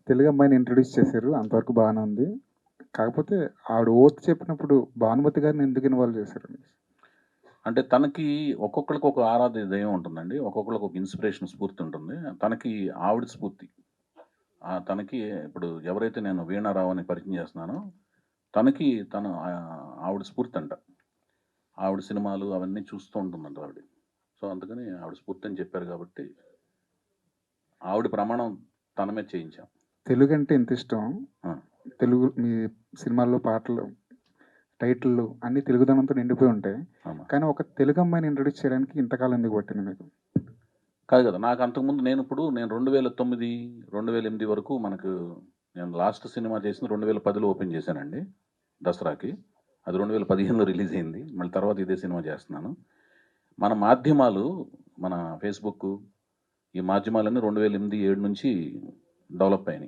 తెలుగు అమ్మాయిని ఇంట్రొడ్యూస్ చేశారు. అంతవరకు బానే ఉంది. కాకపోతే ఆవిడ ఓత్ చెప్పినప్పుడు భానుమతి గారిని ఎందుకు ఇన్వాల్వ్ చేశారండి? అంటే తనకి ఒక్కొక్కళ్ళకి ఒక ఆరాధ్య దైవం ఉంటుందండి. ఒక్కొక్కళ్ళకి ఒక ఇన్‌స్పిరేషన్ స్ఫూర్తి ఉంటుంది. తనకి ఆవిడ స్ఫూర్తి. తనకి ఇప్పుడు ఎవరైతే నేను వీణారావు అని పరిచయం చేస్తున్నానో, తనకి తను ఆవిడ స్ఫూర్తంట. ఆవిడ సినిమాలు అవన్నీ చూస్తూ ఉంటుందంట ఆవిడ. సో, అందుకని ఆవిడ స్ఫూర్తి అని చెప్పారు కాబట్టి, ఆవిడ ప్రమాణం తన మీద చేయించాం. తెలుగంటే ఇంత ఇష్టం. ఆ! తెలుగు మీ సినిమాల్లో పాటలు, టైటిల్లు అన్నీ తెలుగుదనంతో నిండిపోయి ఉంటాయి. ఆమా! కానీ ఒక తెలుగు అమ్మాయిని ఇంట్రొడ్యూస్ చేయడానికి ఇంతకాలం ఎందుకు పట్టింది మీకు? కాదు కదా! నాకు అంతకుముందు నేను 2009, 2008 వరకు నేను లాస్ట్ సినిమా చేసింది 2010లో ఓపెన్ చేశానండి. దసరాకి. అది 2015లో రిలీజ్ అయింది. మళ్ళీ తర్వాత ఇదే సినిమా చేస్తున్నాను. మన మాధ్యమాలు, మన ఫేస్‌బుక్కు, ఈ మాధ్యమాలన్నీ 2008, 7 నుంచి డెవలప్ అయినాయి.